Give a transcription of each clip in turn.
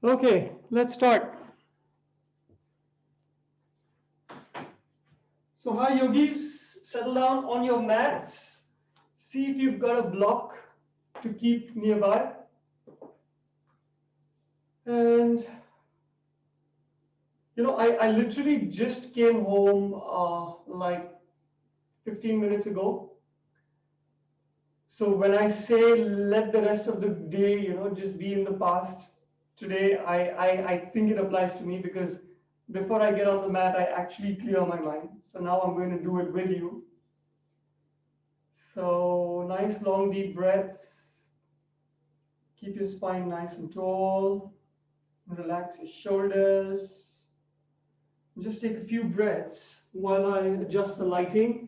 Okay, let's start. So, hi yogis, settle down on your mats. See if you've got a block to keep nearby. And I literally just came home like 15 minutes ago. So, when I say let the rest of the day, just be in the past, today I think it applies to me because before I get on the mat, I actually clear my mind. So, now I'm going to do it with you. So nice long deep breaths. Keep your spine nice and tall. Relax your shoulders. Just take a few breaths while I adjust the lighting.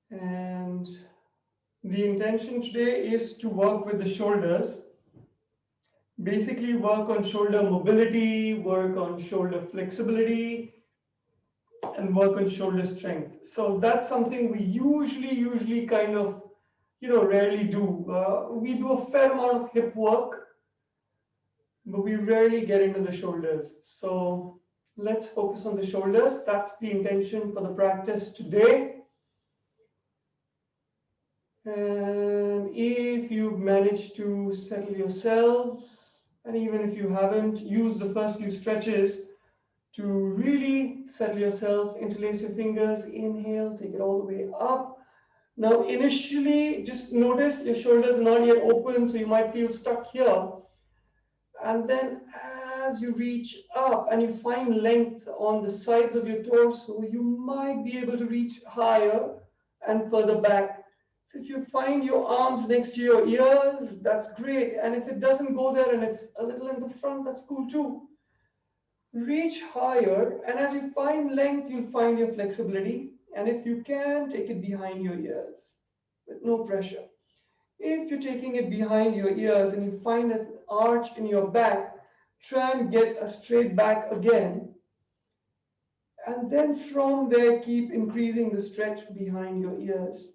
And the intention today is to work with the shoulders. Basically work on shoulder mobility, work on shoulder flexibility, and work on shoulder strength. So that's something we usually kind of, rarely do. We do a fair amount of hip work, but we rarely get into the shoulders. So let's focus on the shoulders. That's the intention for the practice today. And if you've managed to settle yourselves, and even if you haven't, use the first few stretches to really settle yourself. Interlace your fingers, inhale, take it all the way up. Now, initially, just notice your shoulders are not yet open, so you might feel stuck here. And then as you reach up and you find length on the sides of your torso, you might be able to reach higher and further back. So if you find your arms next to your ears, that's great. And if it doesn't go there and it's a little in the front, that's cool too. Reach higher, and as you find length, you'll find your flexibility. And if you can, take it behind your ears with no pressure. If you're taking it behind your ears and you find an arch in your back, try and get a straight back again. And then from there, keep increasing the stretch behind your ears.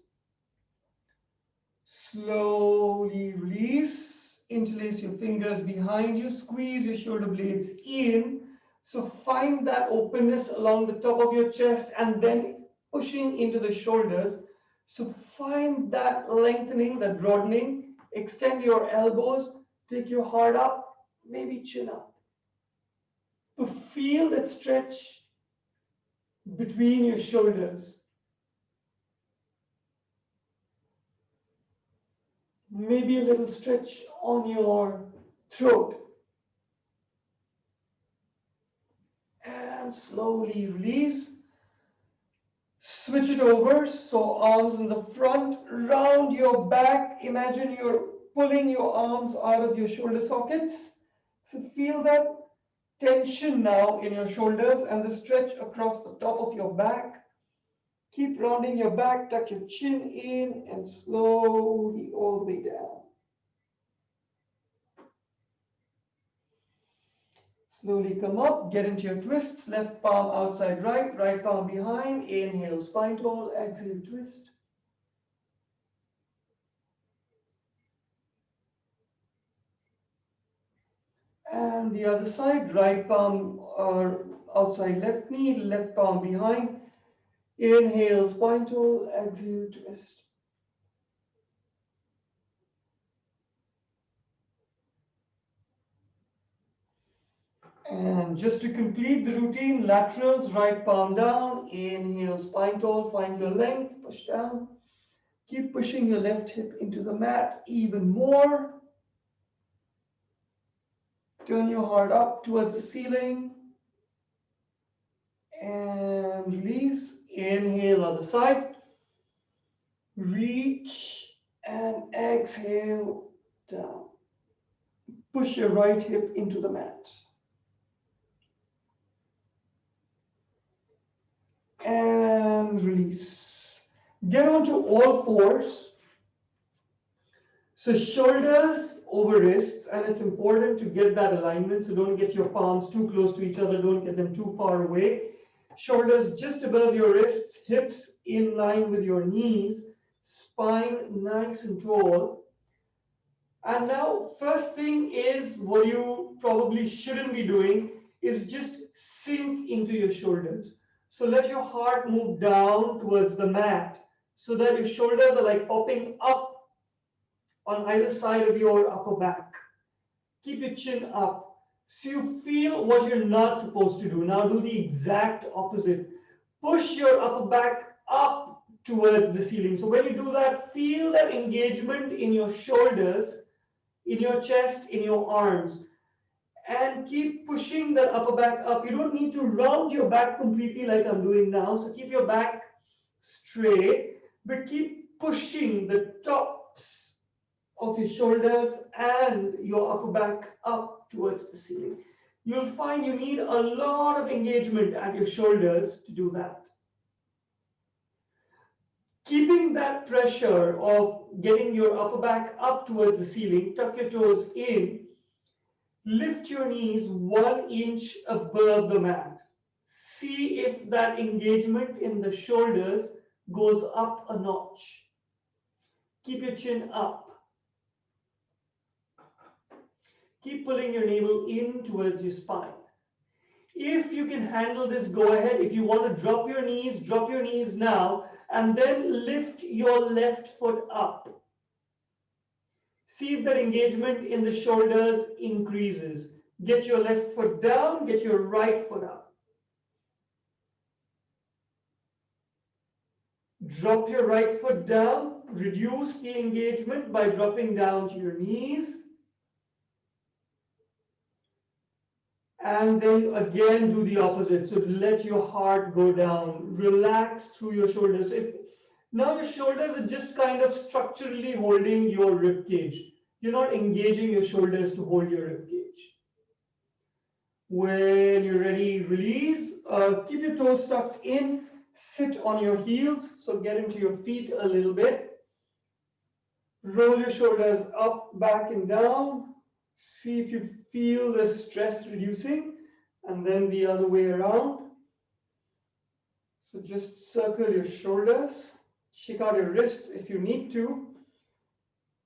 Slowly release. Interlace your fingers behind you. Squeeze your shoulder blades in. So find that openness along the top of your chest and then pushing into the shoulders. So find that lengthening, that broadening. Extend your elbows. Take your heart up. Maybe chin up. To feel that stretch between your shoulders. Maybe a little stretch on your throat. And slowly release. Switch it over, so arms in the front, round your back. Imagine you're pulling your arms out of your shoulder sockets. So feel that tension now in your shoulders and the stretch across the top of your back. Keep rounding your back, tuck your chin in and slowly all the way down. Slowly come up, get into your twists, left palm outside right, right palm behind, inhale, spine tall, exhale, twist. And the other side, right palm outside left knee, left palm behind, inhale, spine tall, exhale, twist. And just to complete the routine, laterals, right palm down, inhale, spine tall, find your length, push down. Keep pushing your left hip into the mat even more. Turn your heart up towards the ceiling. And release. Inhale, other side. Reach and exhale down. Push your right hip into the mat. And release. Get onto all fours. So shoulders over wrists, and it's important to get that alignment. So don't get your palms too close to each other. Don't get them too far away. Shoulders just above your wrists, hips in line with your knees, spine nice and tall. And now, first thing is what you probably shouldn't be doing is just sink into your shoulders. So let your heart move down towards the mat so that your shoulders are like popping up on either side of your upper back. Keep your chin up. So you feel what you're not supposed to do. Now do the exact opposite. Push your upper back up towards the ceiling. So when you do that, feel that engagement in your shoulders, in your chest, in your arms. And keep pushing that upper back up. You don't need to round your back completely like I'm doing now. So keep your back straight, but keep pushing the tops of your shoulders and your upper back up towards the ceiling. You'll find you need a lot of engagement at your shoulders to do that. Keeping that pressure of getting your upper back up towards the ceiling, tuck your toes in, lift your knees 1 inch above the mat. See if that engagement in the shoulders goes up a notch. Keep your chin up. Keep pulling your navel in towards your spine. If you can handle this, go ahead. If you want to drop your knees now, and then lift your left foot up. See if that engagement in the shoulders increases. Get your left foot down, get your right foot up. Drop your right foot down, reduce the engagement by dropping down to your knees. And then again do the opposite. So let your heart go down. Relax through your shoulders. Now your shoulders are just kind of structurally holding your rib cage. You're not engaging your shoulders to hold your rib cage. When you're ready, release. Keep your toes tucked in. Sit on your heels. So get into your feet a little bit. Roll your shoulders up, back, and down. See if you feel the stress reducing, and then the other way around. So just circle your shoulders, shake out your wrists if you need to.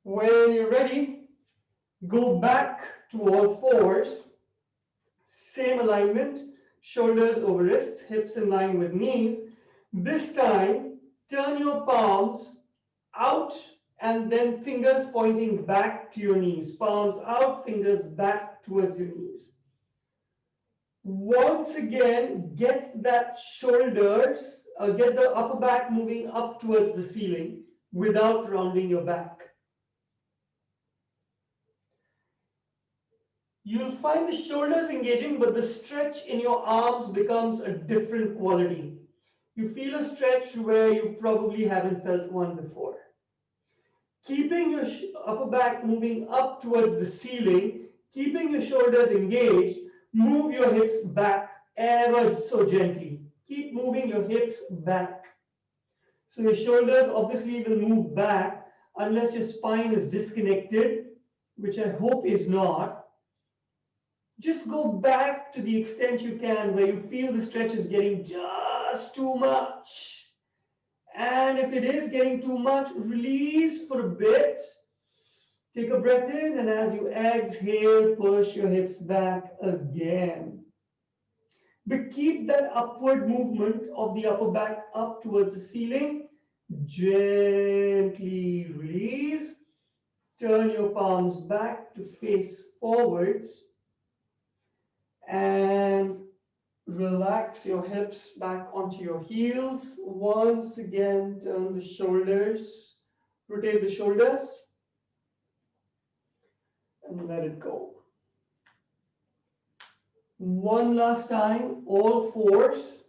When you're ready, go back to all fours. Same alignment, shoulders over wrists, hips in line with knees. This time, turn your palms out and then fingers pointing back to your knees. Palms out, fingers back towards your knees. Once again, get that shoulders, get the upper back moving up towards the ceiling without rounding your back. You'll find the shoulders engaging, but the stretch in your arms becomes a different quality. You feel a stretch where you probably haven't felt one before. Keeping your upper back moving up towards the ceiling, keeping your shoulders engaged, move your hips back ever so gently. Keep moving your hips back. So your shoulders obviously will move back unless your spine is disconnected, which I hope is not. Just go back to the extent you can where you feel the stretch is getting just too much. And if it is getting too much, release for a bit. Take a breath in, and as you exhale, push your hips back again. But keep that upward movement of the upper back up towards the ceiling. Gently release. Turn your palms back to face forwards. And relax your hips back onto your heels. Once again, turn the shoulders, rotate the shoulders, and let it go. One last time, all fours.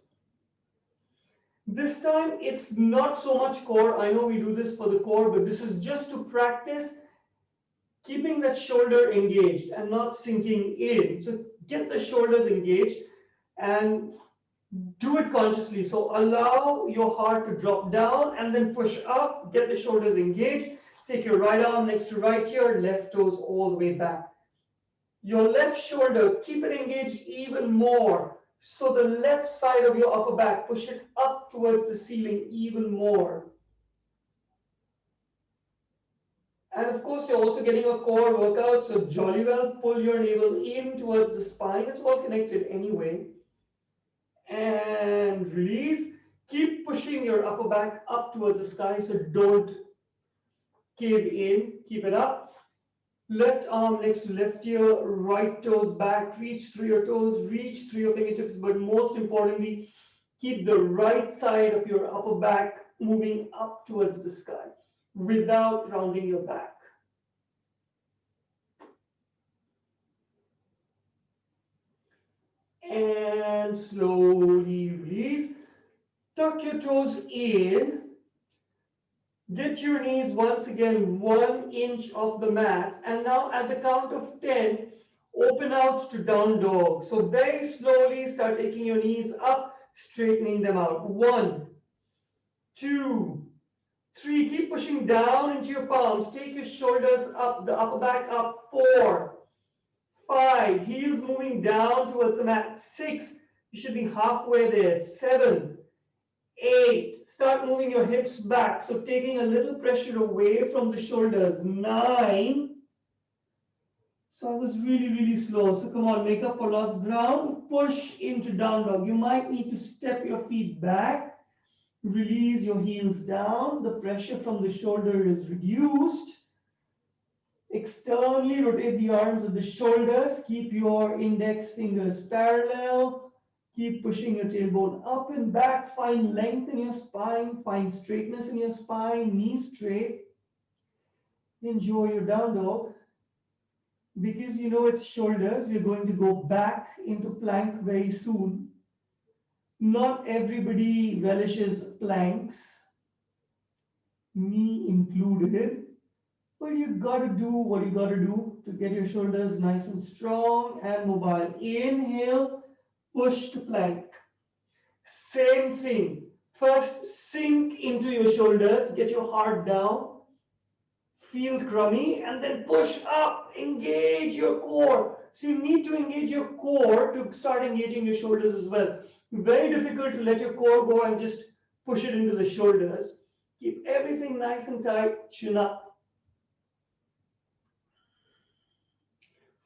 This time, it's not so much core. I know we do this for the core, but this is just to practice keeping that shoulder engaged and not sinking in. So get the shoulders engaged and do it consciously. So allow your heart to drop down and then push up, get the shoulders engaged. Take your right arm next to right ear, left toes all the way back. Your left shoulder, keep it engaged even more. So the left side of your upper back, push it up towards the ceiling even more. And of course, you're also getting a core workout, so jolly well pull your navel in towards the spine. It's all connected anyway. And release. Keep pushing your upper back up towards the sky, so don't cave in. Keep it up. Left arm next to left ear, right toes back, reach through your toes, reach through your fingertips, but most importantly, keep the right side of your upper back moving up towards the sky without rounding your back. And slowly release. Tuck your toes in. Get your knees once again 1 inch off the mat. And now at the count of 10, open out to down dog. So very slowly start taking your knees up, straightening them out. 1, 2, 3. Keep pushing down into your palms. Take your shoulders up, the upper back up. 4, 5. Heels moving down towards the mat. 6. You should be halfway there. 7, 8. Start moving your hips back. So taking a little pressure away from the shoulders. 9. So I was really slow. So come on, make up for lost ground. Push into down dog. You might need to step your feet back. Release your heels down. The pressure from the shoulder is reduced. Externally rotate the arms of the shoulders. Keep your index fingers parallel. Keep pushing your tailbone up and back. Find length in your spine. Find straightness in your spine. Knees straight. Enjoy your down dog. Because you know it's shoulders, we're going to go back into plank very soon. Not everybody relishes planks, me included. But you got to do what you got to do to get your shoulders nice and strong and mobile. Inhale, push to plank. Same thing. First, sink into your shoulders, get your heart down, feel crummy, and then push up, engage your core. So you need to engage your core to start engaging your shoulders as well. Very difficult to let your core go and just push it into the shoulders. Keep everything nice and tight, chin up.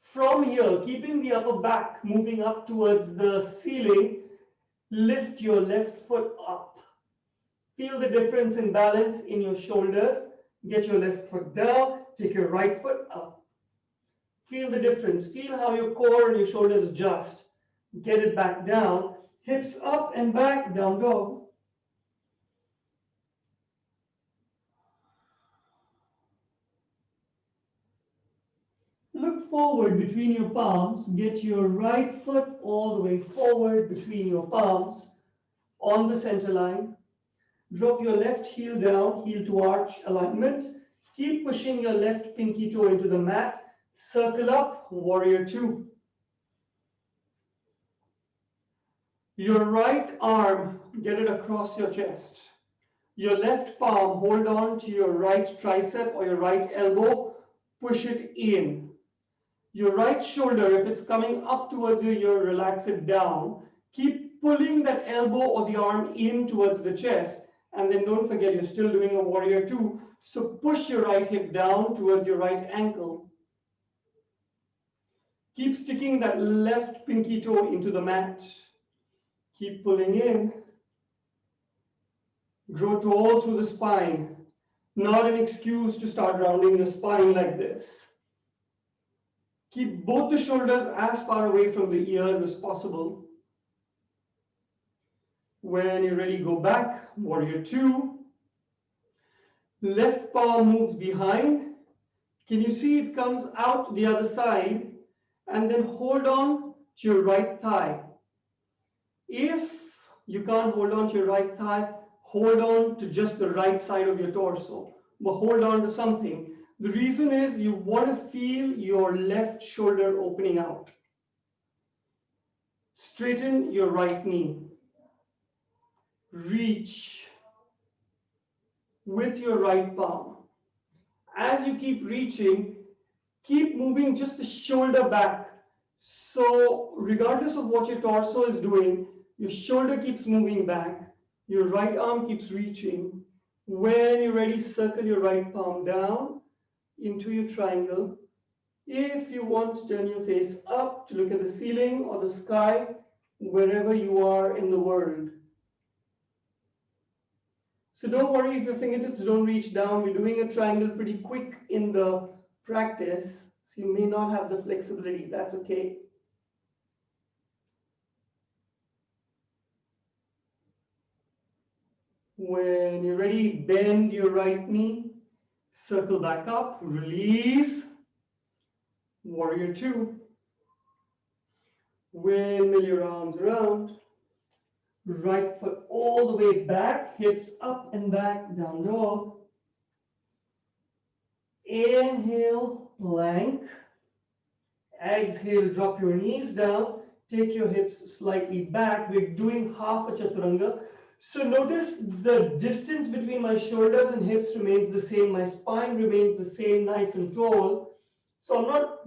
From here, keeping the upper back moving up towards the ceiling, lift your left foot up. Feel the difference in balance in your shoulders. Get your left foot down, take your right foot up. Feel the difference. Feel how your core and your shoulders adjust. Get it back down. Hips up and back, down dog. Look forward between your palms. Get your right foot all the way forward between your palms on the center line. Drop your left heel down, heel to arch alignment. Keep pushing your left pinky toe into the mat. Circle up, warrior two. Your right arm, get it across your chest. Your left palm, hold on to your right tricep or your right elbow. Push it in. Your right shoulder, if it's coming up towards you, relax it down. Keep pulling that elbow or the arm in towards the chest. And then don't forget, you're still doing a warrior two. So push your right hip down towards your right ankle. Keep sticking that left pinky toe into the mat. Keep pulling in. Grow tall through the spine. Not an excuse to start rounding your spine like this. Keep both the shoulders as far away from the ears as possible. When you're ready, go back, warrior two. Left palm moves behind. Can you see it comes out the other side? And then hold on to your right thigh. If you can't hold on to your right thigh, hold on to just the right side of your torso. But hold on to something. The reason is you want to feel your left shoulder opening out. Straighten your right knee. Reach with your right palm. As you keep reaching, keep moving just the shoulder back. So regardless of what your torso is doing, your shoulder keeps moving back, your right arm keeps reaching. When you're ready, circle your right palm down into your triangle. If you want to turn your face up to look at the ceiling or the sky, wherever you are in the world. So don't worry if your fingertips don't reach down. We're doing a triangle pretty quick in the practice, so you may not have the flexibility. That's okay. When you're ready, bend your right knee, circle back up, release, warrior two. Windmill your arms around, right foot all the way back, hips up and back, down dog. Inhale, plank. Exhale, drop your knees down, take your hips slightly back. We're doing half a chaturanga. So notice the distance between my shoulders and hips remains the same. My spine remains the same, nice and tall. So I'm not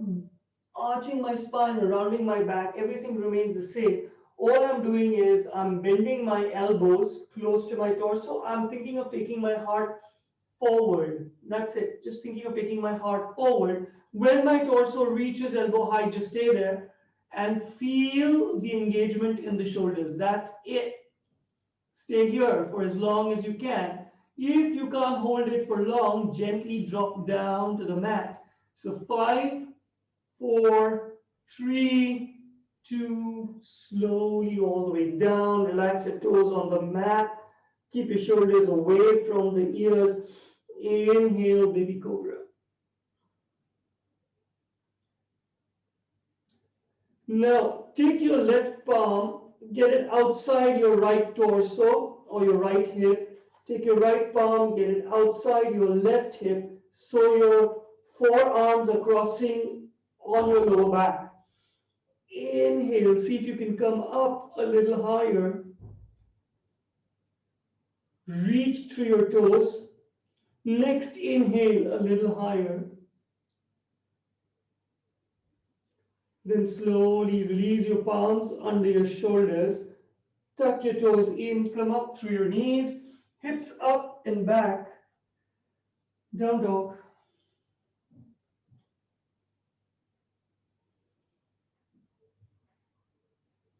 arching my spine or rounding my back. Everything remains the same. All I'm doing is I'm bending my elbows close to my torso. I'm thinking of taking my heart forward. That's it. Just thinking of taking my heart forward. When my torso reaches elbow height, just stay there and feel the engagement in the shoulders. That's it. Stay here for as long as you can. If you can't hold it for long, gently drop down to the mat. So 5, 4, 3, 2, slowly all the way down. Relax your toes on the mat. Keep your shoulders away from the ears. Inhale, baby cobra. Now, take your left palm, get it outside your right torso or your right hip. Take your right palm, get it outside your left hip so your forearms are crossing on your lower back. Inhale, see if you can come up a little higher. Reach through your toes. Next inhale, a little higher. Then slowly release your palms under your shoulders. Tuck your toes in, come up through your knees, hips up and back. Down dog.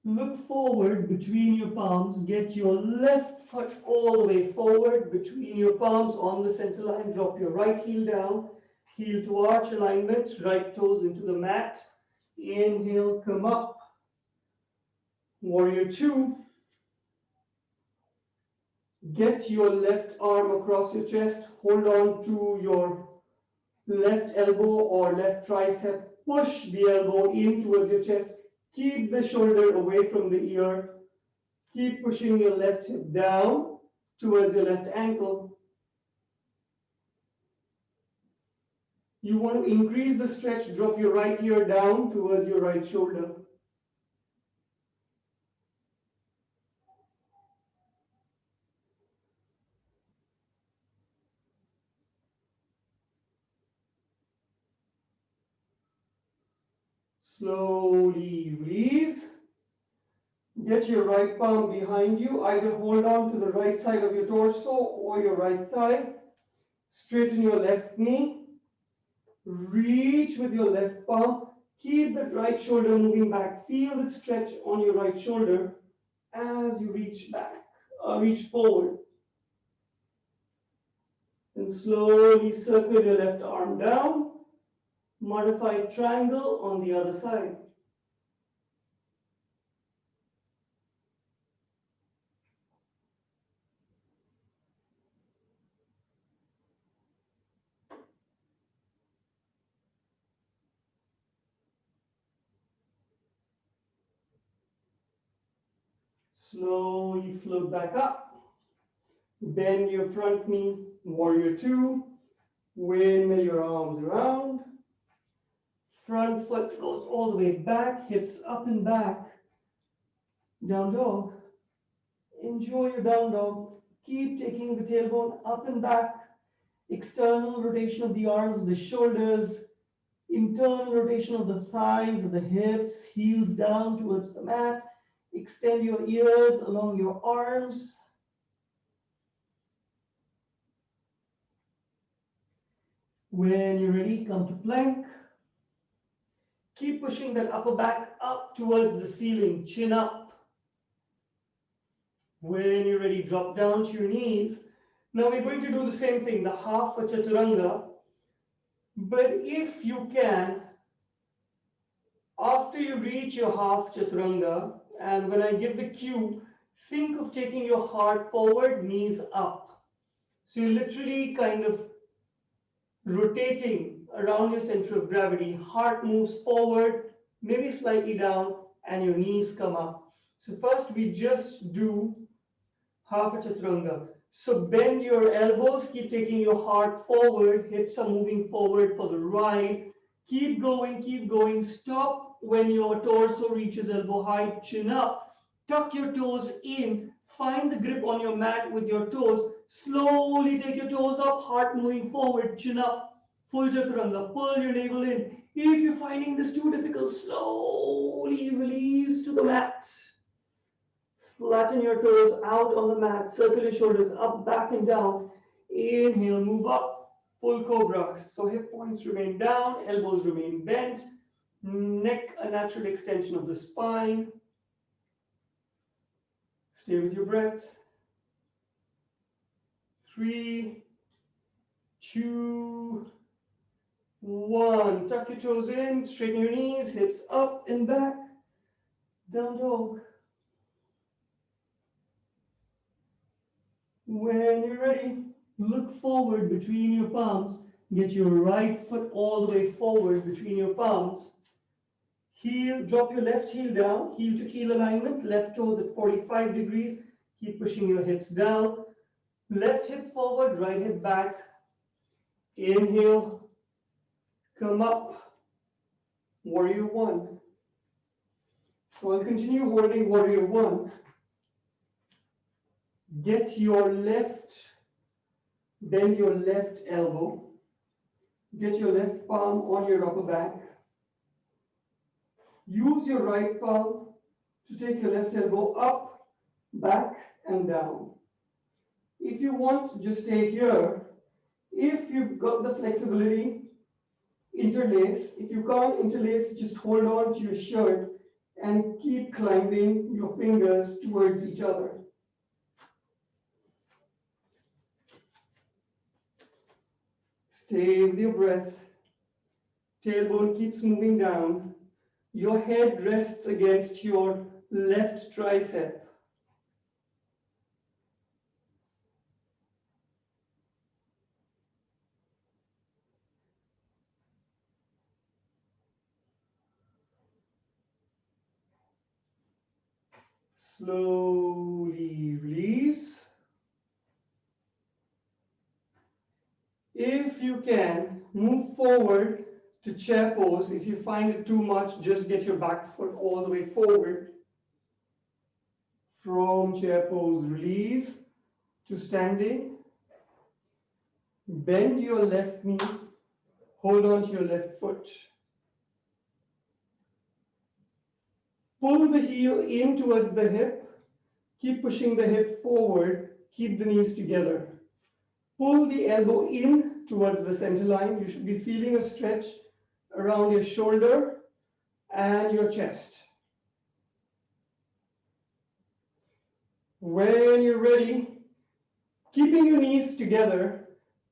Look forward between your palms. Get your left foot all the way forward between your palms on the center line. Drop your right heel down. Heel to arch alignment. Right toes into the mat. Inhale, come up. Warrior two. Get your left arm across your chest. Hold on to your left elbow or left tricep. Push the elbow in towards your chest. Keep the shoulder away from the ear. Keep pushing your left hip down towards your left ankle. You want to increase the stretch. Drop your right ear down towards your right shoulder. Slowly release. Get your right palm behind you. Either hold on to the right side of your torso or your right thigh. Straighten your left knee. Reach with your left palm. Keep that right shoulder moving back. Feel the stretch on your right shoulder as you reach back, reach forward. And slowly circle your left arm down. Modified triangle on the other side. Slowly float back up. Bend your front knee, warrior two. Windmill your arms around. Front foot goes all the way back, hips up and back. Down dog. Enjoy your down dog. Keep taking the tailbone up and back. External rotation of the arms and the shoulders, internal rotation of the thighs and the hips, heels down towards the mat. Extend your ears along your arms. When you're ready, come to plank. Keep pushing that upper back up towards the ceiling, chin up. When you're ready, drop down to your knees. Now we're going to do the same thing, the half a chaturanga. But if you can, after you reach your half chaturanga, and when I give the cue, think of taking your heart forward, knees up. So you're literally kind of rotating around your center of gravity. Heart moves forward, maybe slightly down, and your knees come up. So first we just do half a chaturanga. So bend your elbows, keep taking your heart forward, hips are moving forward for the ride. Keep going, stop when your torso reaches elbow height, chin up. Tuck your toes in, find the grip on your mat with your toes. Slowly take your toes up, heart moving forward, chin up. Full chaturanga, pull your navel in. If you're finding this too difficult, slowly release to the mat. Flatten your toes out on the mat. Circle your shoulders up, back, and down. Inhale, move up. Full cobra. So hip points remain down, elbows remain bent. Neck, a natural extension of the spine. Stay with your breath. 3, 2, 1. Tuck your toes in, straighten your knees, hips up and back. Down dog. When you're ready, look forward between your palms. Get your right foot all the way forward between your palms. Heel, drop your left heel down, heel to heel alignment, left toes at 45 degrees. Keep pushing your hips down. Left hip forward, right hip back. Inhale, come up, warrior one. So I'll continue holding warrior one. Get your left, bend your left elbow. Get your left palm on your upper back. Use your right palm to take your left elbow up, back, and down. If you want, just stay here. If you've got the flexibility, interlace. If you can't interlace, just hold on to your shirt and keep climbing your fingers towards each other. Stay with your breath. Tailbone keeps moving down. Your head rests against your left tricep. Slowly release. If you can, move forward to chair pose. If you find it too much, just get your back foot all the way forward. From chair pose, release to standing. Bend your left knee. Hold on to your left foot. Pull the heel in towards the hip. Keep pushing the hip forward. Keep the knees together. Pull the elbow in towards the center line. You should be feeling a stretch around your shoulder and your chest. When you're ready, keeping your knees together,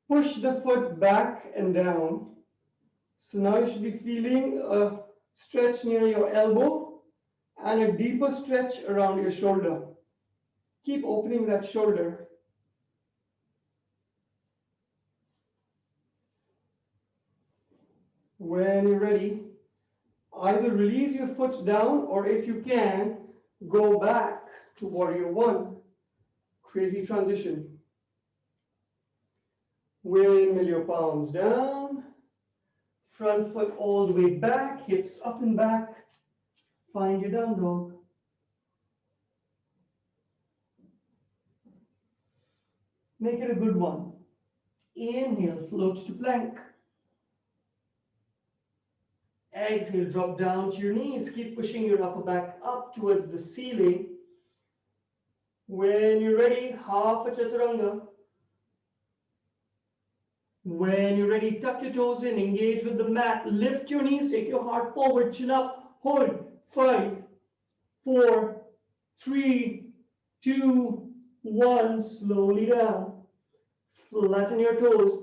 push the foot back and down. So now you should be feeling a stretch near your elbow and a deeper stretch around your shoulder. Keep opening that shoulder. When you're ready, either release your foot down or if you can, go back to warrior one. Crazy transition. Windmill your palms down. Front foot all the way back, hips up and back. Find your down dog. Make it a good one. Inhale, float to plank. Exhale, drop down to your knees. Keep pushing your upper back up towards the ceiling. When you're ready, half a chaturanga. When you're ready, tuck your toes in, engage with the mat, lift your knees, take your heart forward, chin up, hold. 5, 4, 3, 2, 1. Slowly down. Flatten your toes.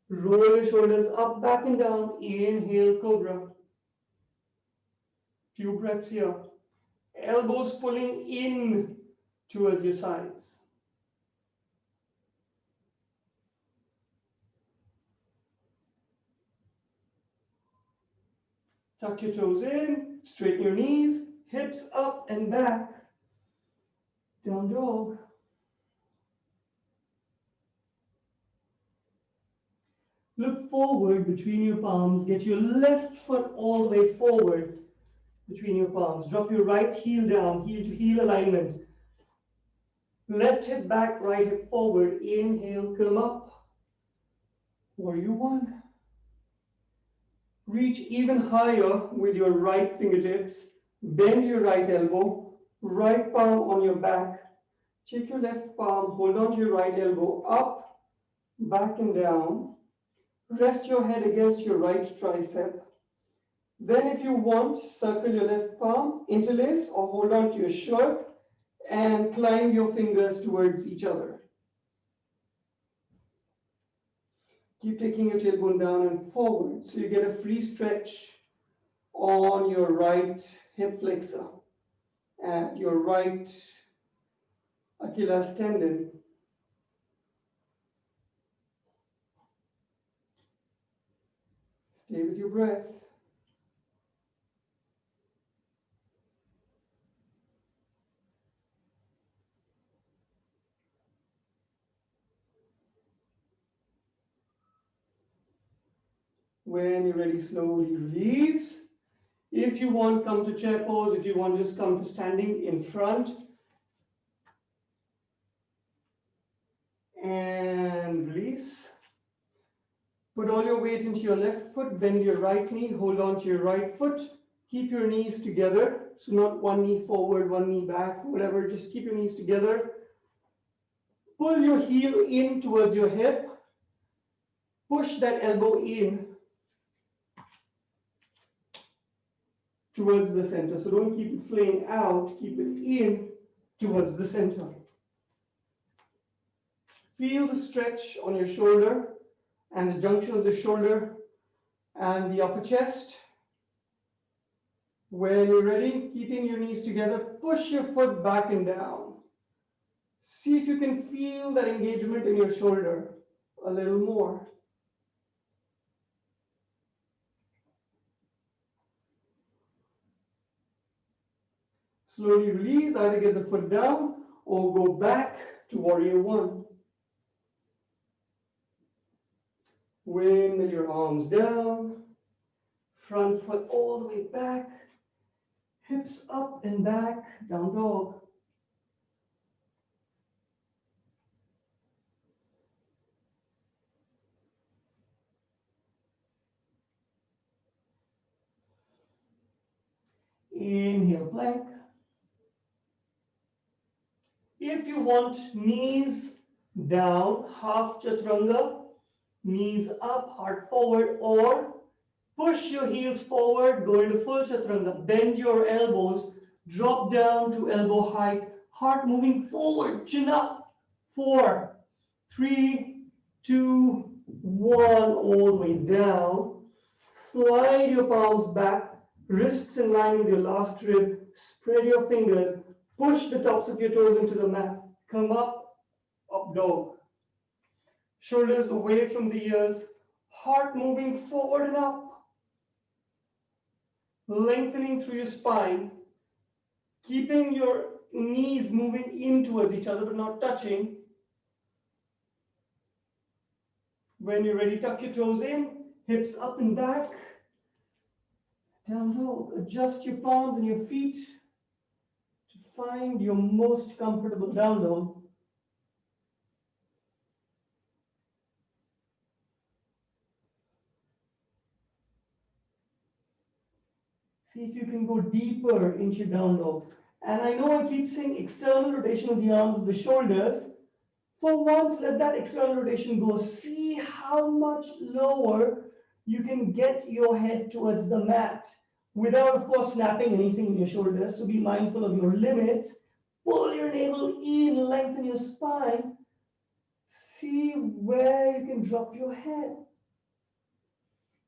Roll your shoulders up, back and down. Inhale, cobra. Few breaths here. Elbows pulling in towards your sides. Tuck your toes in, straighten your knees, hips up and back. Down dog. Look forward between your palms. Get your left foot all the way forward between your palms. Drop your right heel down, heel to heel alignment. Left hip back, right hip forward. Inhale, come up. Warrior 1. Reach even higher with your right fingertips. Bend your right elbow, right palm on your back. Take your left palm, hold on to your right elbow, up, back and down. Rest your head against your right tricep. Then if you want, circle your left palm, interlace or hold on to your shirt and climb your fingers towards each other. Keep taking your tailbone down and forward so you get a free stretch on your right hip flexor and your right Achilles tendon. Stay with your breath. When you're ready, slowly release. If you want, come to chair pose. If you want, just come to standing in front. And release. Put all your weight into your left foot. Bend your right knee. Hold on to your right foot. Keep your knees together. So not one knee forward, one knee back, whatever. Just keep your knees together. Pull your heel in towards your hip. Push that elbow in towards the center. So don't keep it flaying out. Keep it in towards the center. Feel the stretch on your shoulder and the junction of the shoulder and the upper chest. When you're ready, keeping your knees together, push your foot back and down. See if you can feel that engagement in your shoulder a little more. Slowly release, either get the foot down or go back to warrior 1. Windmill your arms down, front foot all the way back, hips up and back, down dog. Inhale, plank. If you want, knees down, half chaturanga, knees up, heart forward, or push your heels forward, go into full chaturanga, bend your elbows, drop down to elbow height, heart moving forward, chin up. 4, 3, 2, 1, all the way down. Slide your palms back, wrists in line with your last rib, spread your fingers, push the tops of your toes into the mat, come up, up dog. Shoulders away from the ears, heart moving forward and up, lengthening through your spine, keeping your knees moving in towards each other but not touching. When you're ready, tuck your toes in, hips up and back, down dog. Adjust your palms and your feet to find your most comfortable down dog. See if you can go deeper into your down dog. And I know I keep saying external rotation of the arms and the shoulders. For once, let that external rotation go. See how much lower you can get your head towards the mat without, of course, snapping anything in your shoulders. So be mindful of your limits. Pull your navel in, lengthen your spine. See where you can drop your head.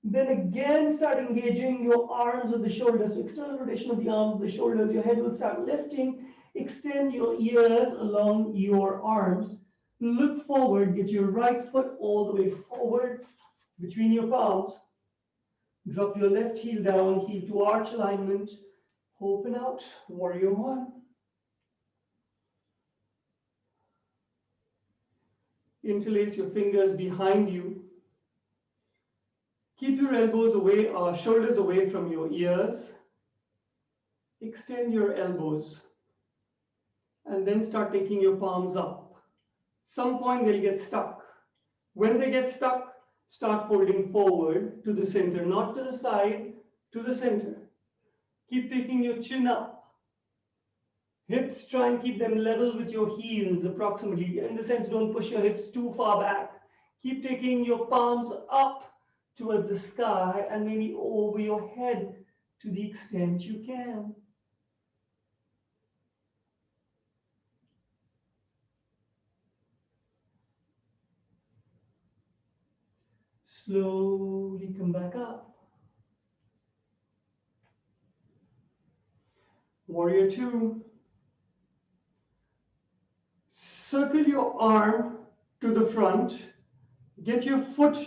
Then again, start engaging your arms or the shoulders. So external rotation of the arms, the shoulders, your head will start lifting. Extend your ears along your arms. Look forward, get your right foot all the way forward between your palms. Drop your left heel down, heel to arch alignment. Open out, warrior one. Interlace your fingers behind you. Keep your elbows away, shoulders away from your ears. Extend your elbows. And then start taking your palms up. Some point they'll get stuck. When they get stuck, start folding forward to the center, not to the side, to the center. Keep taking your chin up. Hips, try and keep them level with your heels approximately. In the sense, don't push your hips too far back. Keep taking your palms up towards the sky and maybe over your head to the extent you can. Slowly come back up. Warrior two. Circle your arm to the front. Get your foot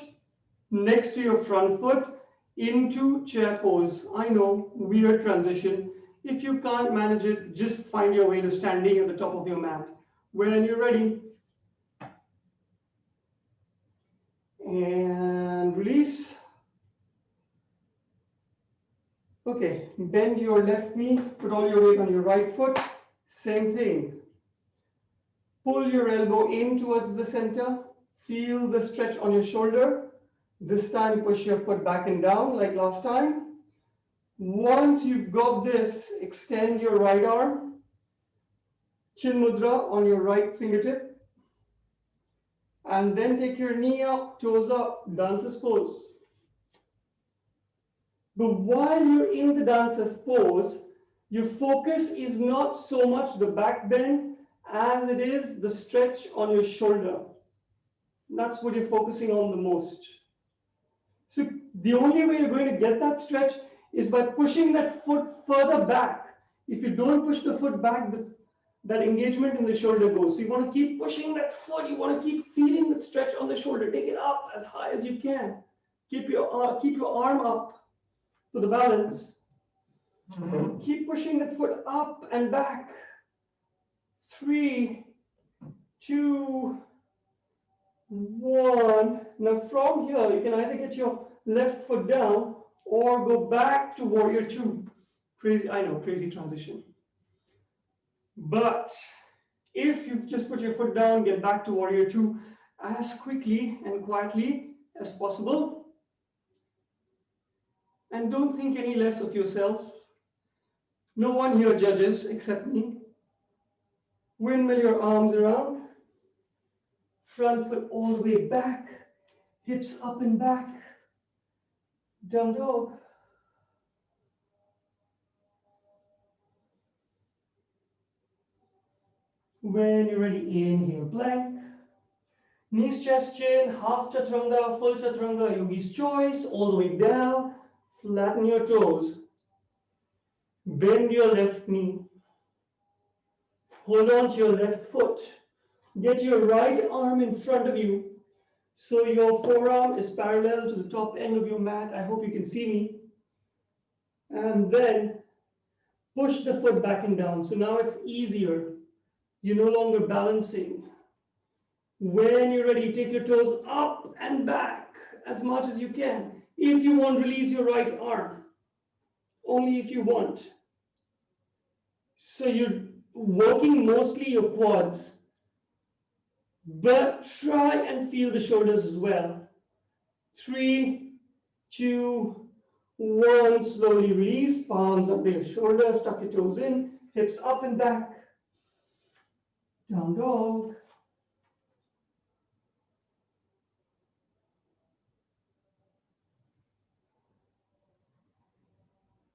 next to your front foot into chair pose. I know, weird transition. If you can't manage it, just find your way to standing at the top of your mat. When you're ready, and release. Okay, bend your left knee, put all your weight on your right foot. Same thing. Pull your elbow in towards the center. Feel the stretch on your shoulder. This time, push your foot back and down like last time. Once you've got this, extend your right arm. Chin mudra on your right fingertip. And then take your knee up, toes up, dancer's pose. But while you're in the dancer's pose, your focus is not so much the back bend as it is the stretch on your shoulder. That's what you're focusing on the most. So the only way you're going to get that stretch is by pushing that foot further back. If you don't push the foot back, that engagement in the shoulder goes. So you want to keep pushing that foot. You want to keep feeling that stretch on the shoulder. Take it up as high as you can. Keep your arm up for the balance. Keep pushing that foot up and back. 3, 2, 1. Now from here, you can either get your left foot down or go back to warrior two. Crazy, I know, crazy transition. But if you just put your foot down, get back to warrior two as quickly and quietly as possible. And don't think any less of yourself. No one here judges except me. Windmill your arms around. Front foot all the way back. Hips up and back. Down dog. When you're ready, inhale, plank. Knees, chest, chin, half chaturanga, full chaturanga, yogi's choice, all the way down. Flatten your toes. Bend your left knee. Hold on to your left foot. Get your right arm in front of you. So your forearm is parallel to the top end of your mat. I hope you can see me. And then push the foot back and down. So now it's easier. You're no longer balancing. When you're ready, take your toes up and back as much as you can. If you want, release your right arm. Only if you want. So you're working mostly your quads. But try and feel the shoulders as well. 3, 2, One, slowly release, palms under your shoulders, tuck your toes in, hips up and back. Down dog.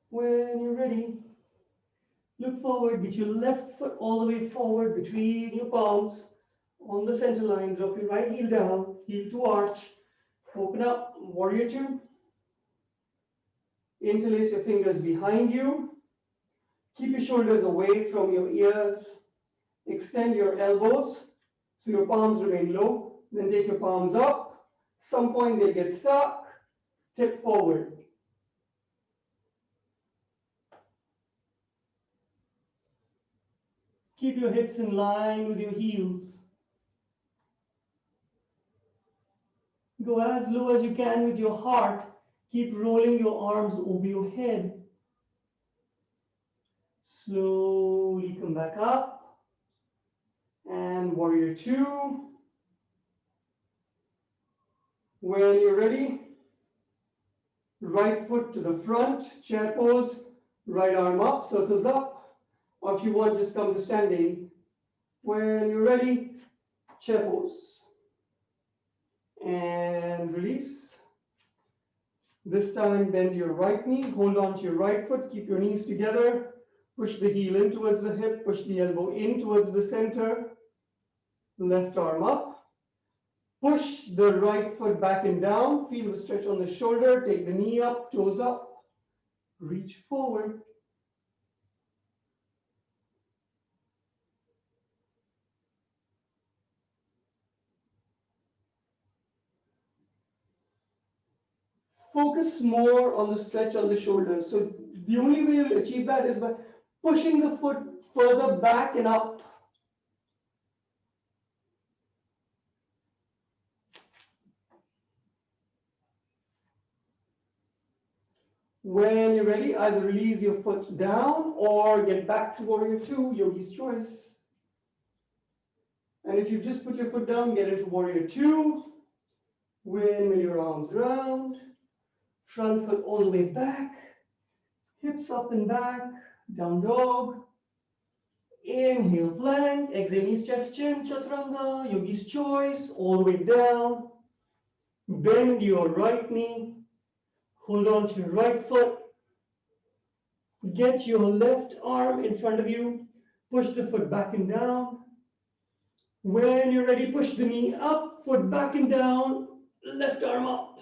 When you're ready, look forward, get your left foot all the way forward between your palms on the center line. Drop your right heel down, heel to arch. Open up, warrior two. Interlace your fingers behind you. Keep your shoulders away from your ears. Extend your elbows so your palms remain low. Then take your palms up. Some point they get stuck. Tip forward. Keep your hips in line with your heels. Go as low as you can with your heart. Keep rolling your arms over your head. Slowly come back up. And warrior two. When you're ready, right foot to the front, chair pose, right arm up, circles up. Or if you want, just come to standing. When you're ready, chair pose. And release. This time, bend your right knee, hold on to your right foot, keep your knees together, push the heel in towards the hip, push the elbow in towards the center, left arm up, push the right foot back and down, feel the stretch on the shoulder, take the knee up, toes up, reach forward. Focus more on the stretch on the shoulders. So the only way you'll achieve that is by pushing the foot further back and up. When you're ready, either release your foot down or get back to warrior two, yogi's choice. And if you just put your foot down, get into warrior two. Windmill your arms around. Front foot all the way back. Hips up and back. Down dog. Inhale, plank. Exhale, knees, chest, chin, chaturanga. Yogi's choice. All the way down. Bend your right knee. Hold on to your right foot. Get your left arm in front of you. Push the foot back and down. When you're ready, push the knee up, foot back and down, left arm up.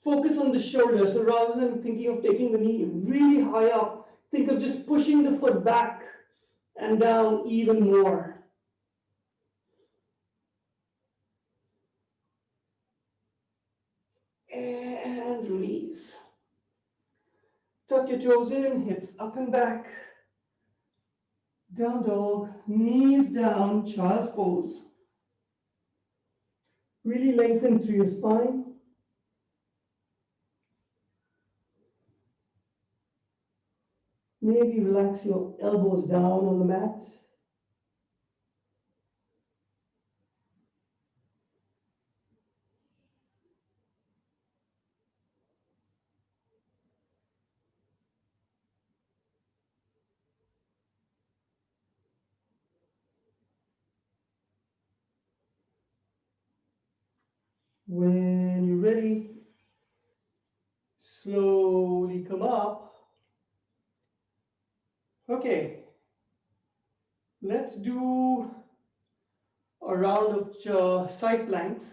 Focus on the shoulder. So rather than thinking of taking the knee really high up, think of just pushing the foot back and down even more. And release. Tuck your toes in, hips up and back. Down dog, knees down, child's pose. Really lengthen through your spine. Maybe relax your elbows down on the mat. When you're ready, slowly come up. Okay, let's do a round of side planks.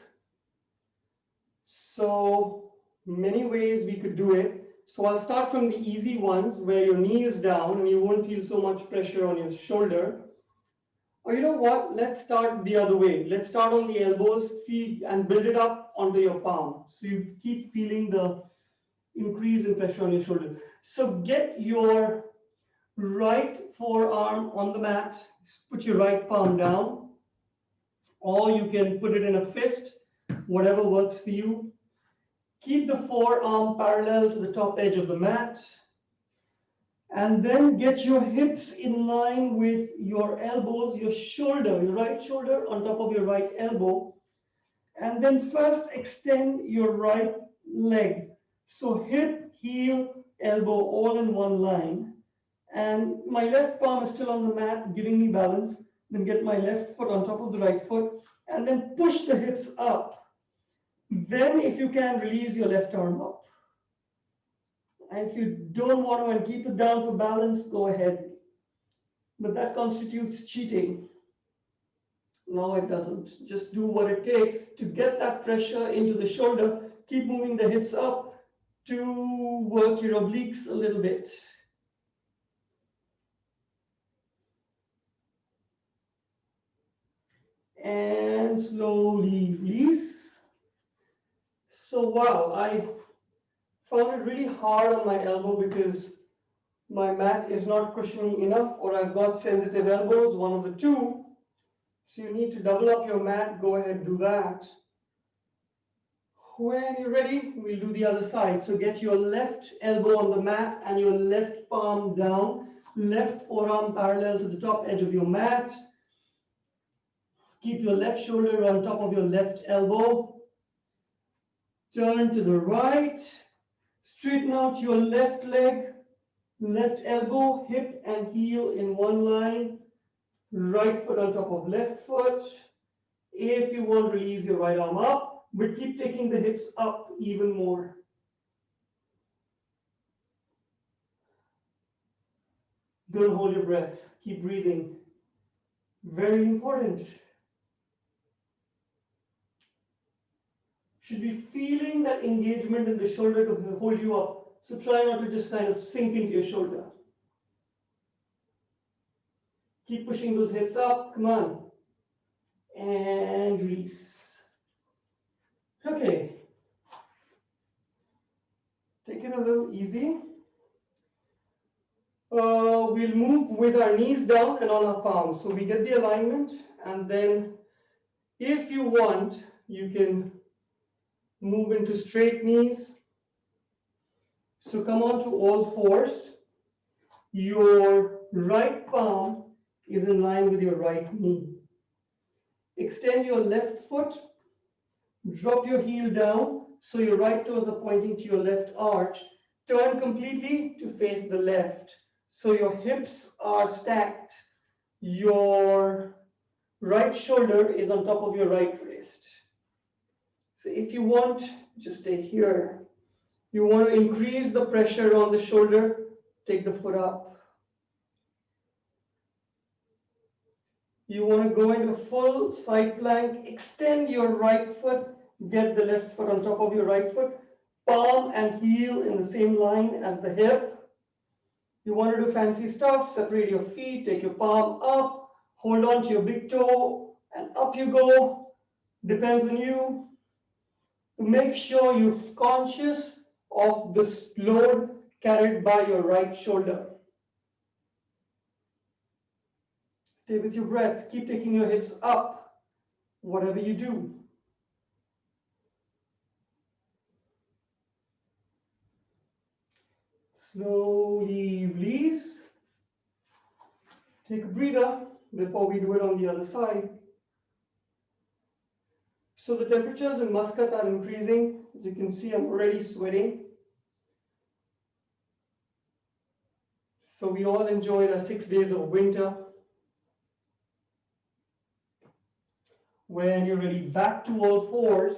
So many ways we could do it. So I'll start from the easy ones where your knee is down and you won't feel so much pressure on your shoulder. Or you know what, let's start the other way. Let's start on the elbows, feet, and build it up onto your palm. So you keep feeling the increase in pressure on your shoulder. So get your right forearm on the mat, put your right palm down, or you can put it in a fist, whatever works for you. Keep the forearm parallel to the top edge of the mat, and then get your hips in line with your elbows, your shoulder, your right shoulder on top of your right elbow. And then first extend your right leg. So hip, heel, elbow all in one line. And my left palm is still on the mat, giving me balance. Then get my left foot on top of the right foot, and then push the hips up. Then, if you can, release your left arm up. And if you don't want to and keep it down for balance, go ahead. But that constitutes cheating. No, it doesn't. Just do what it takes to get that pressure into the shoulder. Keep moving the hips up to work your obliques a little bit. And slowly release. So wow, I found it really hard on my elbow because my mat is not cushiony enough, or I've got sensitive elbows, one of the two. So you need to double up your mat. Go ahead, do that. When you're ready, we'll do the other side. So get your left elbow on the mat and your left palm down, left forearm parallel to the top edge of your mat. Keep your left shoulder on top of your left elbow. Turn to the right. Straighten out your left leg, left elbow, hip and heel in one line. Right foot on top of left foot. If you want, release your right arm up, but keep taking the hips up even more. Don't hold your breath. Keep breathing. Very important. Should be feeling that engagement in the shoulder to hold you up. So try not to just kind of sink into your shoulder. Keep pushing those hips up. Come on. And release. Okay. Take it a little easy. We'll move with our knees down and on our palms. So we get the alignment, and then if you want, you can move into straight knees. So come on to all fours. Your right palm is in line with your right knee. Extend your left foot. Drop your heel down so your right toes are pointing to your left arch. Turn completely to face the left. So your hips are stacked. Your right shoulder is on top of your right wrist. So if you want, just stay here. You want to increase the pressure on the shoulder, take the foot up. You want to go into full side plank, extend your right foot, get the left foot on top of your right foot, palm and heel in the same line as the hip. You want to do fancy stuff, separate your feet, take your palm up, hold on to your big toe, and up you go. Depends on you. Make sure you're conscious of this load carried by your right shoulder. Stay with your breath. Keep taking your hips up, whatever you do. Slowly release. Take a breather before we do it on the other side. So the temperatures in Muscat are increasing. As you can see, I'm already sweating. So we all enjoyed our 6 days of winter. When you're ready, back to all fours.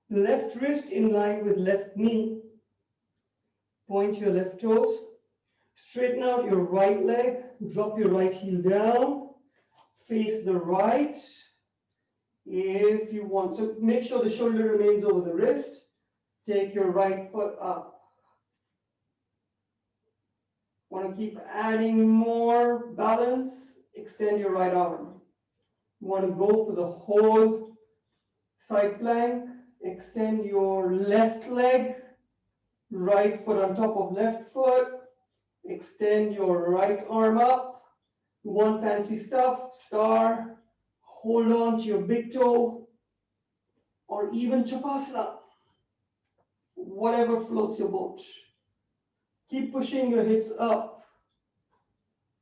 Left wrist in line with left knee. Point your left toes. Straighten out your right leg. Drop your right heel down. Face the right. If you want, so make sure the shoulder remains over the wrist. Take your right foot up. Want to keep adding more balance. Extend your right arm. You want to go for the whole side plank. Extend your left leg. Right foot on top of left foot. Extend your right arm up. You want fancy stuff? Star. Hold on to your big toe. Or even Chapasana. Whatever floats your boat. Keep pushing your hips up.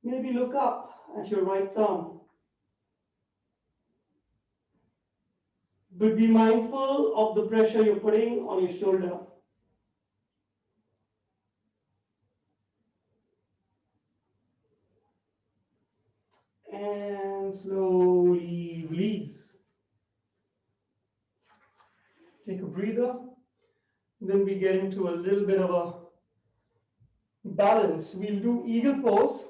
Maybe look up at your right thumb. But be mindful of the pressure you're putting on your shoulder. and slowly release. Take a breather. Then we get into a little bit of a balance. We'll do eagle pose.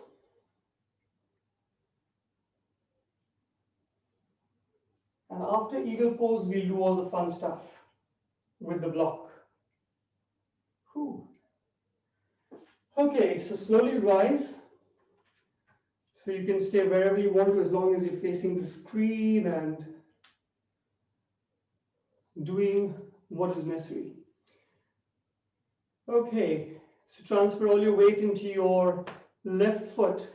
And after eagle pose, we'll do all the fun stuff with the block. Whew. Okay, so slowly rise. So you can stay wherever you want to as long as you're facing the screen and doing what is necessary. Okay, so transfer all your weight into your left foot.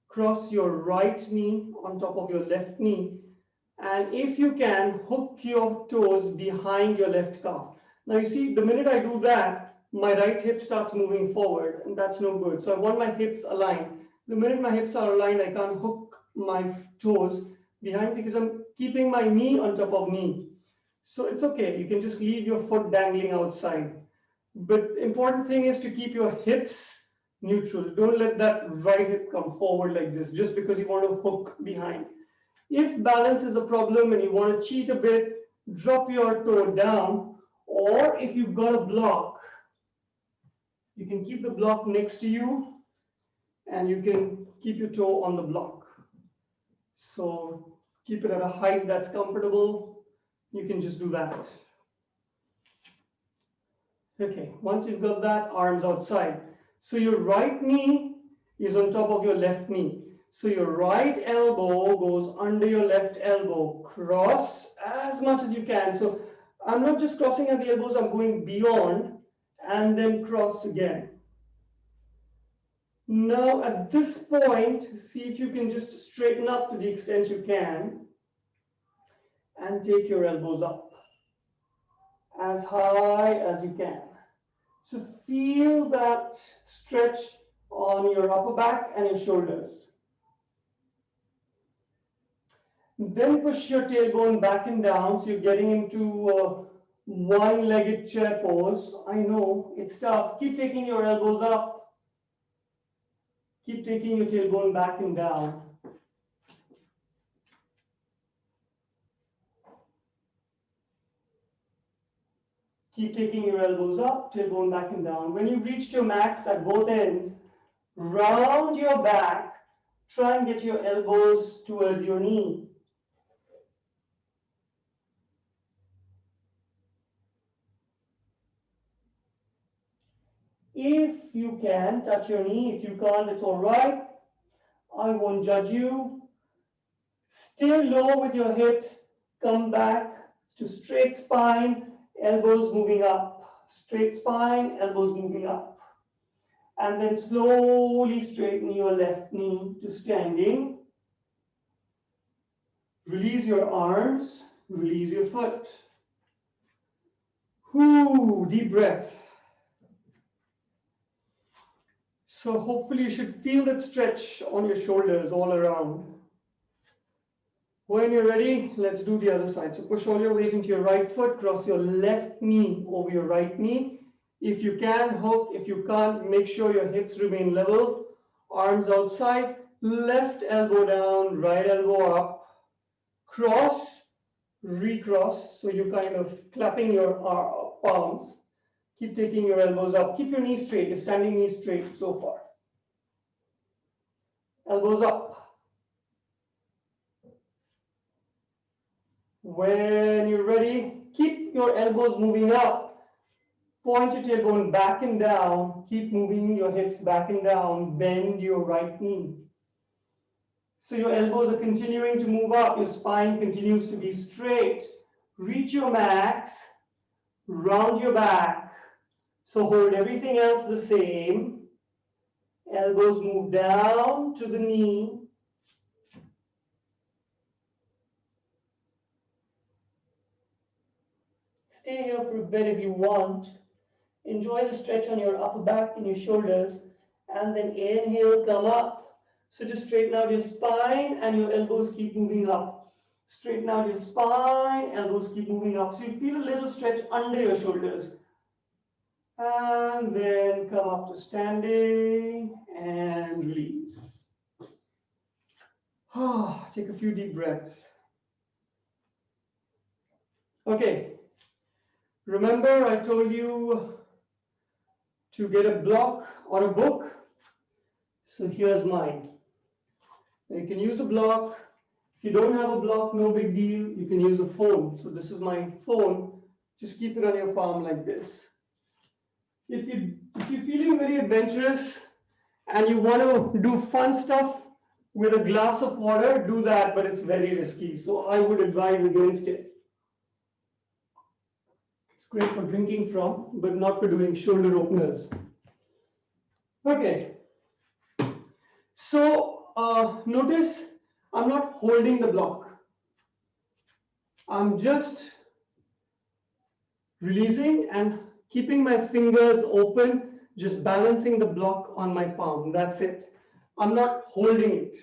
Cross your right knee on top of your left knee. And if you can, hook your toes behind your left calf. Now you see, the minute I do that, my right hip starts moving forward, and that's no good. So I want my hips aligned. The minute my hips are aligned, I can't hook my toes behind because I'm keeping my knee on top of knee. So it's okay. You can just leave your foot dangling outside. But important thing is to keep your hips neutral. Don't let that right hip come forward like this just because you want to hook behind. If balance is a problem and you want to cheat a bit, drop your toe down, or if you've got a block, you can keep the block next to you and you can keep your toe on the block. So keep it at a height that's comfortable. You can just do that. Okay, once you've got that, arms outside. So your right knee is on top of your left knee. So your right elbow goes under your left elbow. Cross as much as you can. So I'm not just crossing at the elbows, I'm going beyond and then cross again. Now at this point, see if you can just straighten up to the extent you can and take your elbows up as high as you can. So feel that stretch on your upper back and your shoulders. Then push your tailbone back and down, so you're getting into a one-legged chair pose. I know, it's tough. Keep taking your elbows up. Keep taking your tailbone back and down. Keep taking your elbows up, tailbone back and down. When you've reached your max at both ends, round your back. Try and get your elbows towards your knee. If you can, touch your knee. If you can't, it's all right. I won't judge you. Stay low with your hips. Come back to straight spine, elbows moving up. Straight spine, elbows moving up. And then slowly straighten your left knee to standing. Release your arms, release your foot. Deep breath. So hopefully you should feel that stretch on your shoulders all around. When you're ready, let's do the other side. So push all your weight into your right foot, cross your left knee over your right knee. If you can, hook. If you can't, make sure your hips remain level. Arms outside, left elbow down, right elbow up. Cross, recross. So you're kind of clapping your palms. Keep taking your elbows up. Keep your knees straight, your standing knees straight so far. Elbows up. When you're ready, keep your elbows moving up. Point your tailbone back and down. Keep moving your hips back and down. Bend your right knee. So your elbows are continuing to move up. Your spine continues to be straight. Reach your max. Round your back. So hold everything else the same. Elbows move down to the knee. Stay here for a bit if you want. Enjoy the stretch on your upper back and your shoulders. And then inhale, come up. So just straighten out your spine and your elbows keep moving up. Straighten out your spine, elbows keep moving up. So you feel a little stretch under your shoulders. And then come up to standing and release. Take a few deep breaths. Okay, remember I told you to get a block or a book? So here's mine. You can use a block. If you don't have a block, no big deal. You can use a phone. So this is my phone. Just keep it on your palm like this. If you're feeling very adventurous and you want to do fun stuff with a glass of water, do that, but it's very risky. So I would advise against it. It's great for drinking from, but not for doing shoulder openers. Okay. So notice I'm not holding the block. I'm just releasing and keeping my fingers open, just balancing the block on my palm. That's it. I'm not holding it.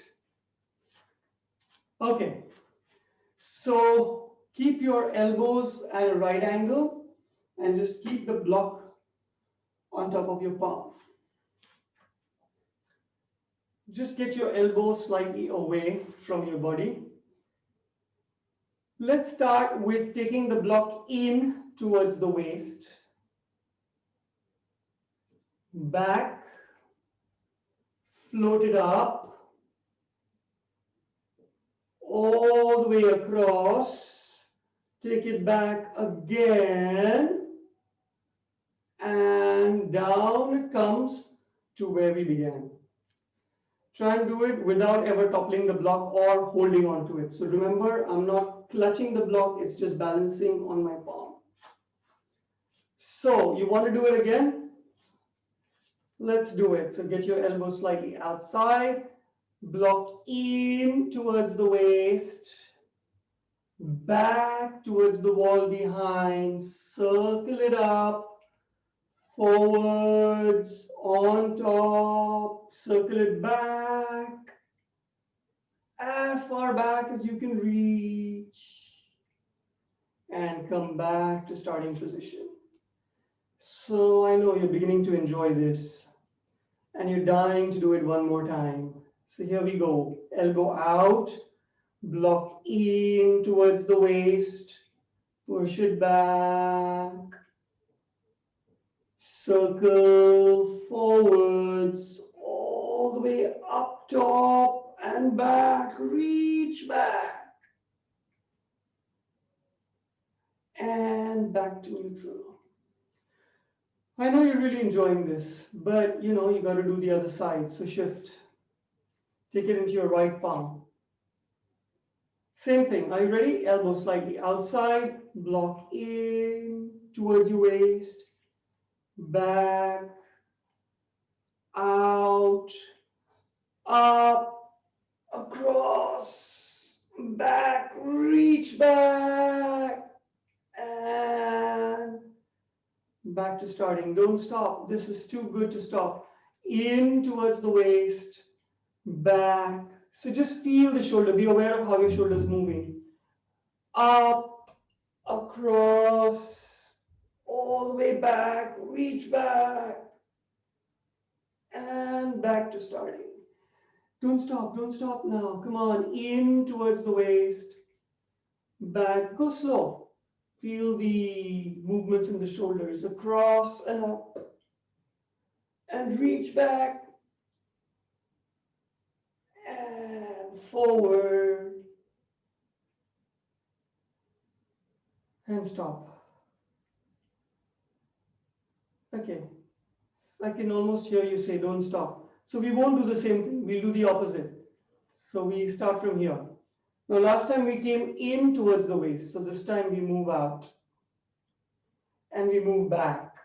Okay. So keep your elbows at a right angle and just keep the block on top of your palm. Just get your elbow slightly away from your body. Let's start with taking the block in towards the waist, back, float it up, all the way across, take it back again, and down it comes to where we began. Try and do it without ever toppling the block or holding on to it. So remember, I'm not clutching the block, it's just balancing on my palm. So you want to do it again? Let's do it. So get your elbow slightly outside, block in towards the waist, back towards the wall behind, circle it up, forwards, on top, circle it back, as far back as you can reach, and come back to starting position. So I know you're beginning to enjoy this, and you're dying to do it one more time. So here we go. Elbow out, block in towards the waist, push it back, circle forwards, all the way up top and back, reach back, and back to neutral. I know you're really enjoying this, but you know, you got to do the other side. So shift. Take it into your right palm. Same thing. Are you ready? Elbow slightly outside. Block in towards your waist. Back. Out. Up. Across. Back. Reach back. And back to starting. Don't stop. This is too good to stop. In towards the waist. Back. So just feel the shoulder. Be aware of how your shoulder is moving. Up, across, all the way back, reach back, and back to starting. Don't stop now. Come on, in towards the waist, back, go slow. Feel the movements in the shoulders, across and up, and reach back, and forward, and stop. Okay, I can almost hear you say don't stop. So we won't do the same thing, we'll do the opposite. So we start from here. Now last time we came in towards the waist, so this time we move out. And we move back.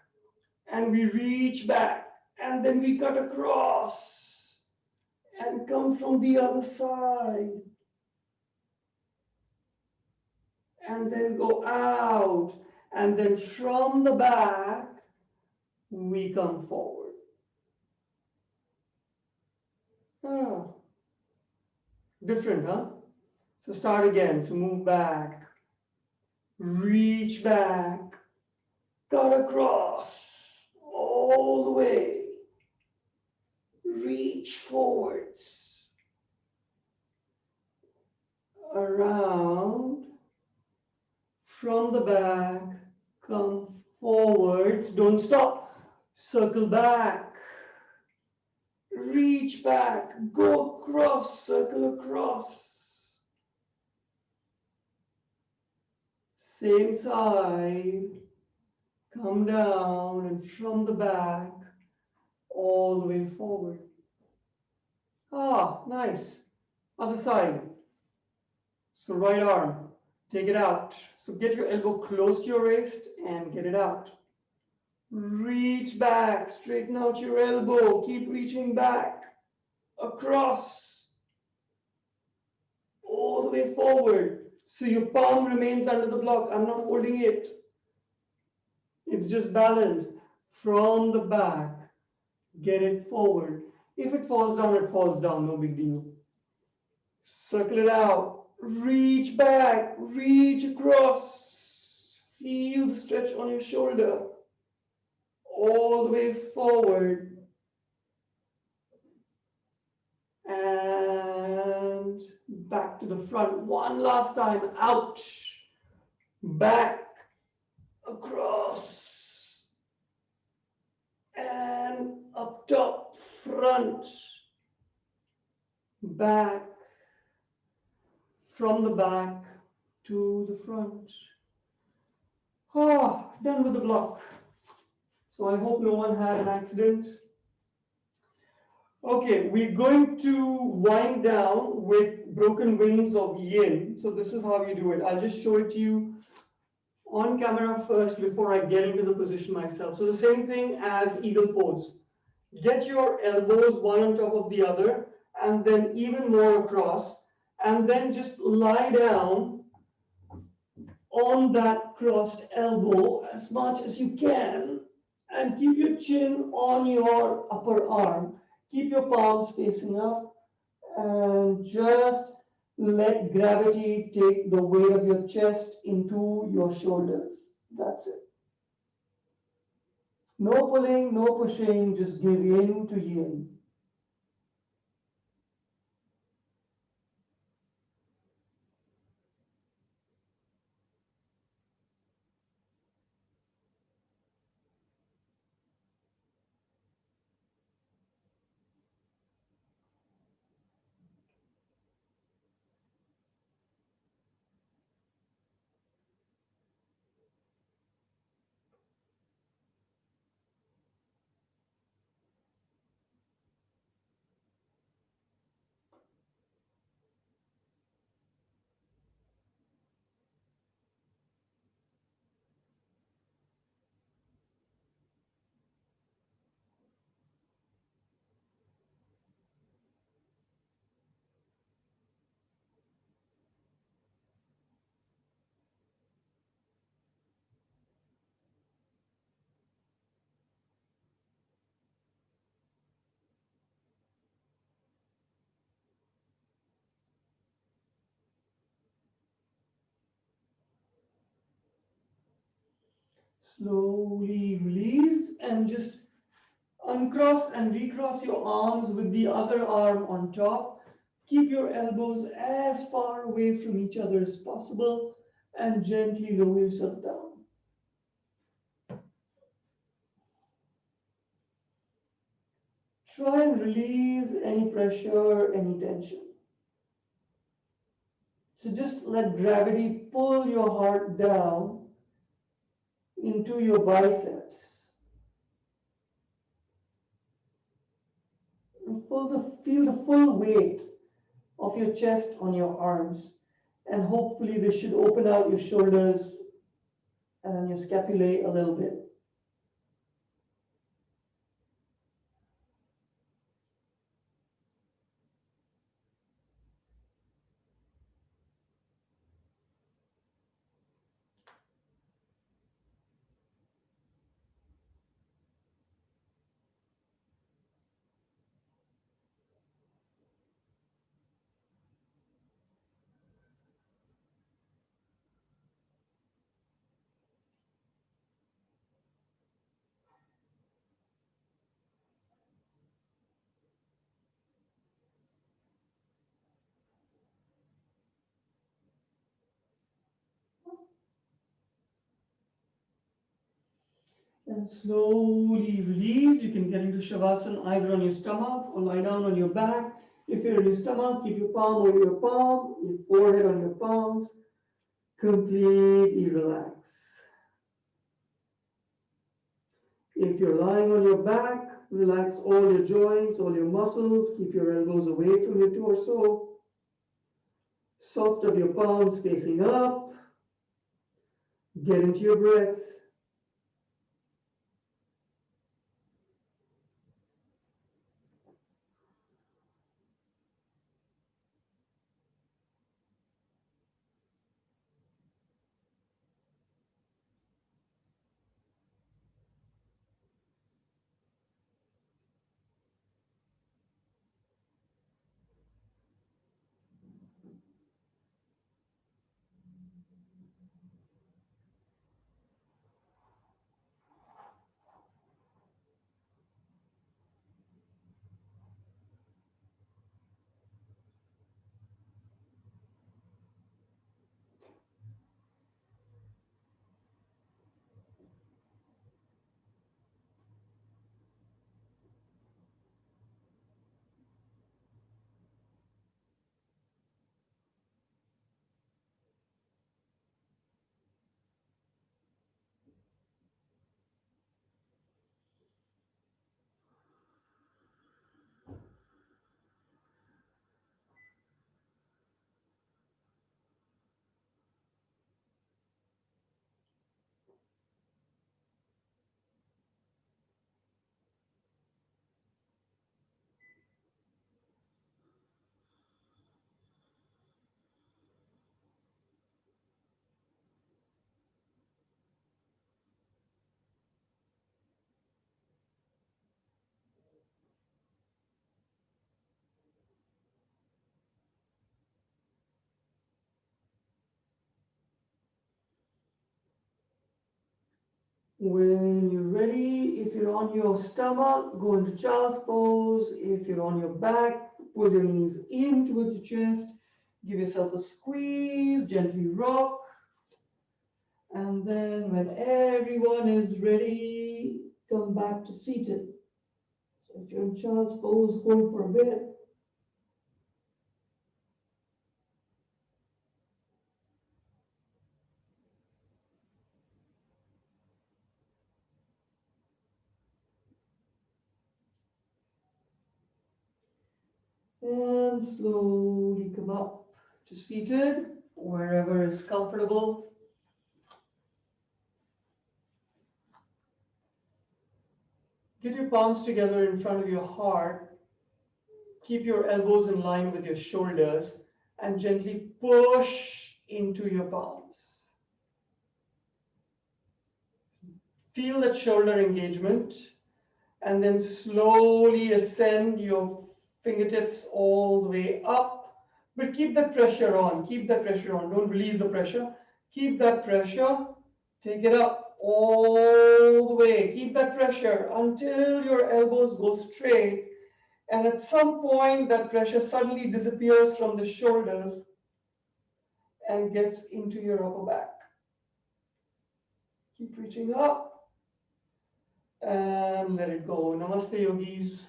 And we reach back. And then we cut across. And come from the other side. And then go out. And then from the back, we come forward. Ah. Different, huh? So start again. So move back, reach back, cut across, all the way, reach forwards, around, from the back, come forwards, don't stop, circle back, reach back, go across, circle across, same side, come down and from the back, all the way forward. Ah, nice. Other side. So right arm, take it out. So get your elbow close to your waist and get it out. Reach back, straighten out your elbow, keep reaching back, across, all the way forward. So your palm remains under the block. I'm not holding it. It's just balanced. From the back, get it forward. If it falls down, no big deal. Circle it out. Reach back, reach across. Feel the stretch on your shoulder. All the way forward. And back to the front. One last time. Out. Back. Across. And up top. Front. Back. From the back to the front. Ah, done with the block. So I hope no one had an accident. Okay, we're going to wind down with broken wings of yin. So this is how you do it. I'll just show it to you on camera first before I get into the position myself. So the same thing as eagle pose. Get your elbows one on top of the other and then even more across, and then just lie down on that crossed elbow as much as you can and keep your chin on your upper arm. Keep your palms facing up and just let gravity take the weight of your chest into your shoulders. That's it. No pulling, no pushing, just give in to yin. Slowly release and just uncross and recross your arms with the other arm on top. Keep your elbows as far away from each other as possible and gently lower yourself down. Try and release any pressure, any tension. So just let gravity pull your heart down into your biceps. And feel the full weight of your chest on your arms. And hopefully this should open out your shoulders and your scapulae a little bit. And slowly release. You can get into Shavasana either on your stomach or lie down on your back. If you're in your stomach, keep your palm over your palm, your forehead on your palms. Completely relax. If you're lying on your back, relax all your joints, all your muscles. Keep your elbows away from your torso. Soft of your palms facing up. Get into your breath. When you're ready, if you're on your stomach, go into child's pose. If you're on your back, pull your knees in towards your chest. Give yourself a squeeze, gently rock. And then when everyone is ready, come back to seated. So if you're in child's pose, hold for a bit. And slowly come up to seated, wherever is comfortable. Get your palms together in front of your heart. Keep your elbows in line with your shoulders and gently push into your palms. Feel that shoulder engagement and then slowly ascend your fingertips all the way up. But keep that pressure on. Keep that pressure on. Don't release the pressure. Keep that pressure. Take it up all the way. Keep that pressure until your elbows go straight. And at some point, that pressure suddenly disappears from the shoulders and gets into your upper back. Keep reaching up and let it go. Namaste, yogis.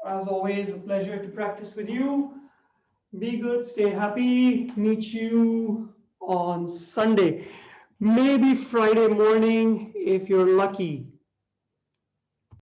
As always, a pleasure to practice with you. Be good, stay happy. Meet you on Sunday. Maybe Friday morning if you're lucky.